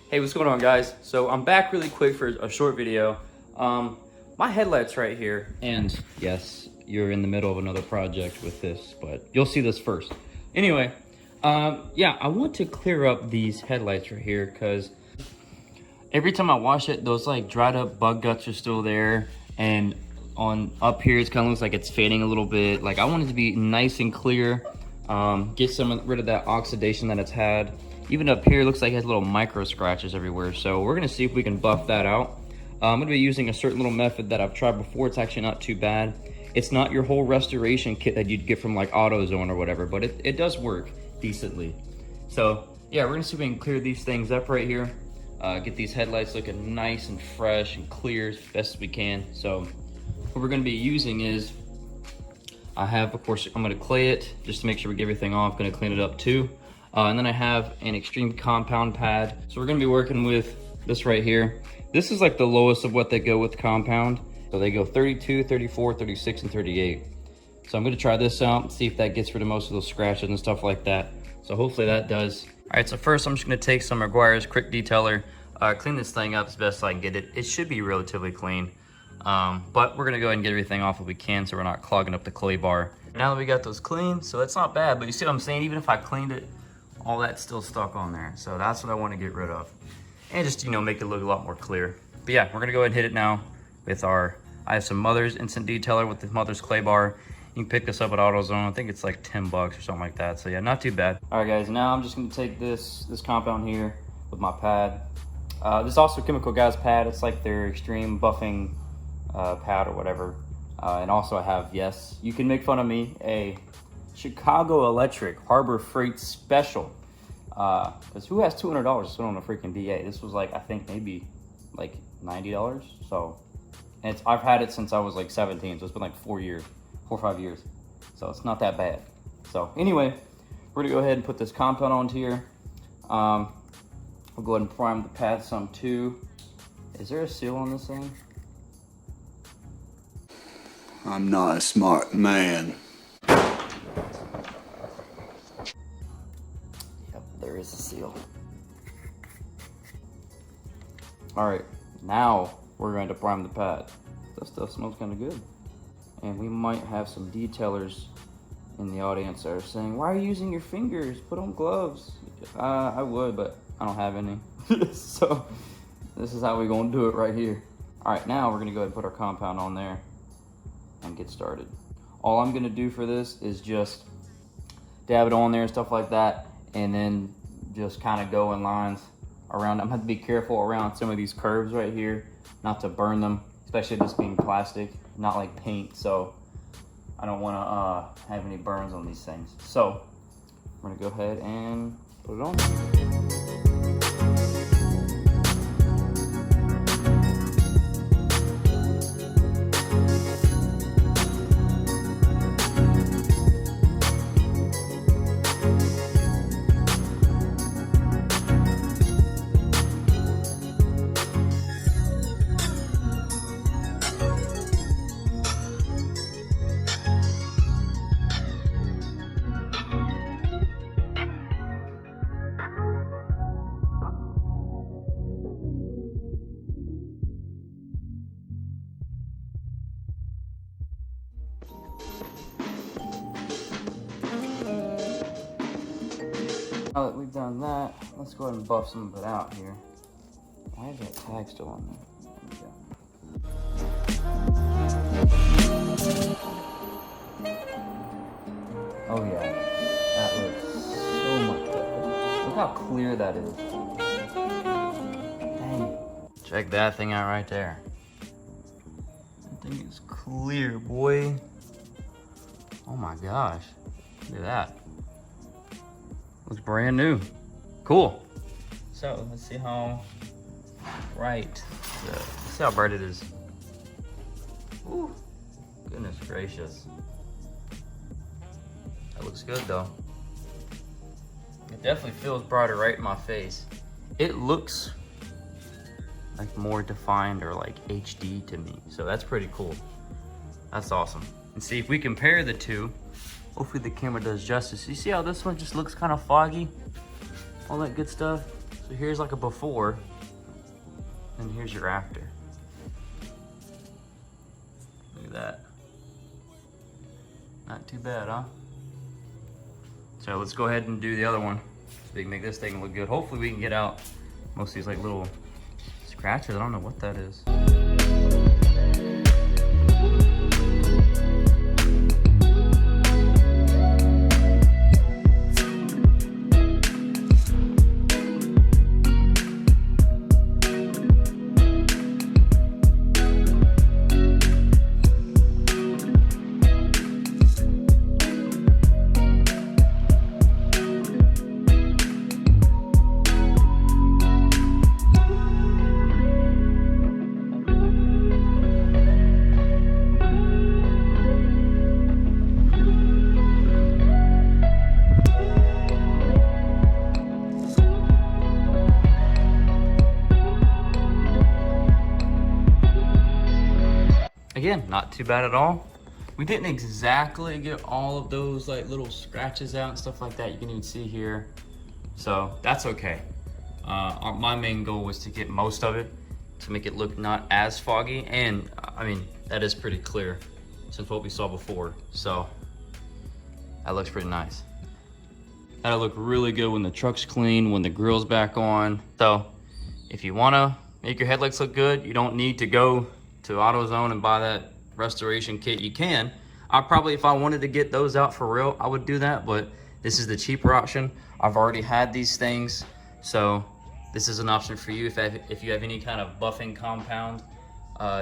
Hey, what's going on, guys? So I'm back really quick for a short video. My headlight's right here, and yes, you're in the middle of another project with this, but you'll see this first. Anyway, yeah, I want to clear up these headlights right here because every time I wash it, those like dried up bug guts are still there, and on up here, it kind of looks like it's fading a little bit. Like I want it to be nice and clear, get rid of that oxidation that it's had. Even up here, it looks like it has little micro scratches everywhere. So we're gonna see if we can buff that out. I'm gonna be using a certain little method that I've tried before. It's actually not too bad. It's not your whole restoration kit that you'd get from like AutoZone or whatever, but it does work decently. So yeah, we're gonna see if we can clear these things up right here. Get these headlights looking nice and fresh and clear as best as we can. So what we're gonna be using is, I have, of course, I'm gonna clay it just to make sure we get everything off. Gonna clean it up too. And then I have an extreme compound pad. So we're gonna be working with this right here. This is like the lowest of what they go with compound. So they go 32, 34, 36, and 38. So I'm gonna try this out and see if that gets rid of most of those scratches and stuff like that. So hopefully that does. All right, so first I'm just gonna take some Meguiar's Quick Detailer, clean this thing up as best I can get it. It should be relatively clean, but we're gonna go ahead and get everything off if we can so we're not clogging up the clay bar. Now that we got those clean, so it's not bad, but you see what I'm saying? Even if I cleaned it, all that's still stuck on there. So that's what I want to get rid of. And just, you know, make it look a lot more clear. But yeah, we're gonna go ahead and hit it now with I have some Mother's Instant Detailer with the Mother's Clay Bar. You can pick this up at AutoZone. I think it's like 10 bucks or something like that. So yeah, not too bad. All right guys, now I'm just gonna take this compound here with my pad. This is also Chemical Guys pad. It's like their extreme buffing pad or whatever. And also I have, yes, you can make fun of me, a Chicago Electric Harbor Freight Special. Because who has $200 to spend on a freaking DA? This was like, I think maybe like $90. So, and I've had it since I was like 17. So it's been like 4 or 5 years. So it's not that bad. So anyway, we're gonna go ahead and put this compound onto here. We'll go ahead and prime the pad some too. Is there a seal on this thing? I'm not a smart man. There is a seal. All right, now we're going to prime the pad. That stuff smells kind of good. And we might have some detailers in the audience that are saying, why are you using your fingers? Put on gloves. I would, but I don't have any. So this is how we're gonna do it right here. All right, now we're gonna go ahead and put our compound on there and get started. All I'm gonna do for this is just dab it on there and stuff like that, and then just kind of go in lines around. I'm gonna have to be careful around some of these curves right here, not to burn them, especially this being plastic, not like paint. So I don't want to have any burns on these things. So we're gonna go ahead and put it on. Now that we've done that, let's go ahead and buff some of it out here. Why is that tag still on there? There we go. Oh yeah, that looks so much better. Look how clear that is. Dang. Check that thing out right there. That thing is clear, boy. Oh my gosh, look at that. Looks brand new. Cool. So let's see how bright. Let's see how bright it is. Ooh, goodness gracious. That looks good though. It definitely feels brighter right in my face. It looks like more defined or like HD to me. So that's pretty cool. That's awesome. And see if we compare the two, hopefully the camera does justice. You see how this one just looks kind of foggy? All that good stuff. So here's like a before, and here's your after. Look at that. Not too bad, huh? So let's go ahead and do the other one so we can make this thing look good. Hopefully we can get out most of these like little scratches. I don't know what that is. Again, not too bad at all. We didn't exactly get all of those like little scratches out and stuff like that. You can even see here. So that's okay. My main goal was to get most of it to make it look not as foggy. And I mean, that is pretty clear since what we saw before. So that looks pretty nice. That'll look really good when the truck's clean, when the grill's back on. So if you wanna make your headlights look good, you don't need to go to AutoZone and buy that restoration kit. You can. I probably, if I wanted to get those out for real, I would do that, but this is the cheaper option. I've already had these things, so this is an option for you if you have any kind of buffing compound.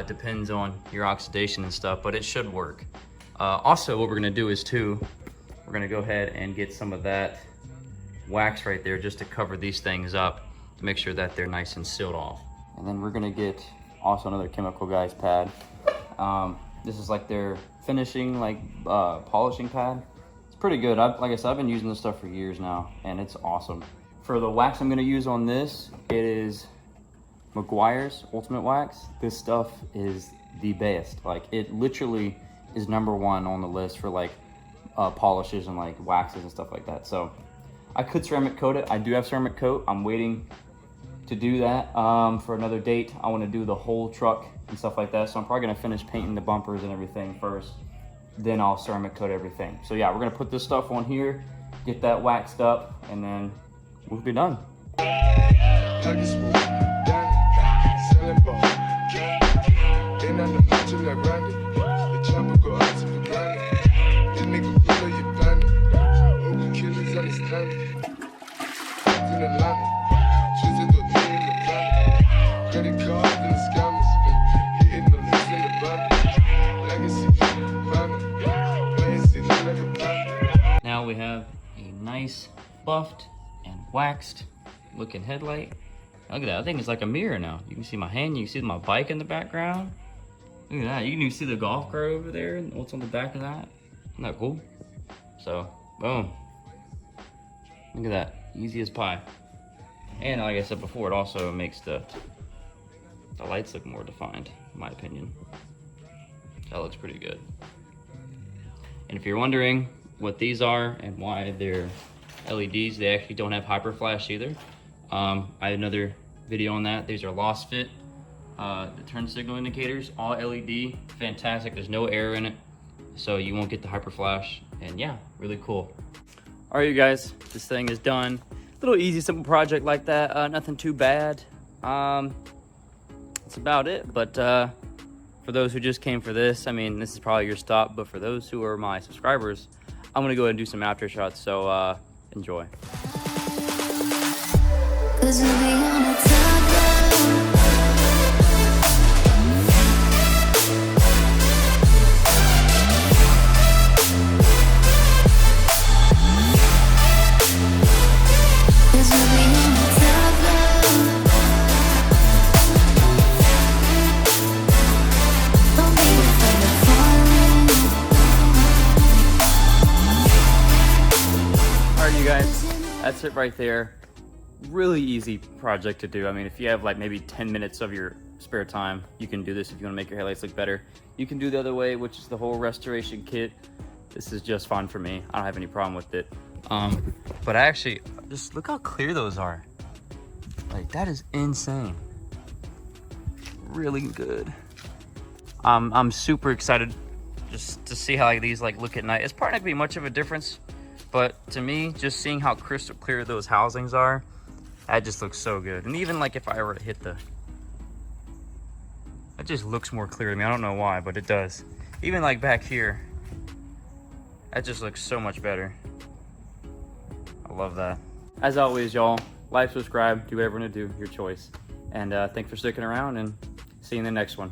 Depends on your oxidation and stuff, but it should work. Also, what we're gonna do is we're gonna go ahead and get some of that wax right there just to cover these things up to make sure that they're nice and sealed off. And then we're gonna get also another Chemical Guys pad. This is like their finishing, like polishing pad. It's pretty good. Like I said, I've been using this stuff for years now, and it's awesome. For the wax I'm gonna use on this, it is McGuire's Ultimate Wax. This stuff is the best. Like, it literally is #1 on the list for like polishes and like waxes and stuff like that. So I could ceramic coat it. I do have ceramic coat. I'm waiting to do that for another date. I want to do the whole truck and stuff like that, so I'm probably gonna finish painting the bumpers and everything first, then I'll ceramic coat everything. So yeah, we're gonna put this stuff on here, get that waxed up, and then we'll be done. Now we have a nice buffed and waxed looking headlight. Look at that, I think it's like a mirror now. You can see my hand, you can see my bike in the background. Look at that, you can even see the golf cart over there and what's on the back of that. Isn't that cool? So, boom. Look at that, easy as pie. And like I said before, it also makes the lights look more defined, in my opinion. That looks pretty good. And if you're wondering what these are and why they're LEDs, they actually don't have hyper flash either. I had another video on that. These are lost fit, the turn signal indicators, all LED, fantastic. There's no error in it, so you won't get the hyper flash. And yeah, really cool. All right, you guys, this thing is done. Little easy, simple project like that. Nothing too bad. That's about it. But for those who just came for this, I mean, this is probably your stop. But for those who are my subscribers, I'm gonna go ahead and do some after shots. So enjoy. That's it right there. Really easy project to do. I mean, if you have like maybe 10 minutes of your spare time, you can do this if you want to make your headlights look better. You can do the other way, which is the whole restoration kit. This is just fun for me. I don't have any problem with it. But I actually, just look how clear those are. Like, that is insane. Really good. I'm super excited just to see how like, these like look at night. It's probably not gonna be much of a difference, but to me, just seeing how crystal clear those housings are, that just looks so good. And even like if I were to hit the, it just looks more clear to me. I don't know why, but it does. Even like back here, that just looks so much better. I love that. As always, y'all, like, subscribe, do whatever you want to do, your choice. And thanks for sticking around, and see you in the next one.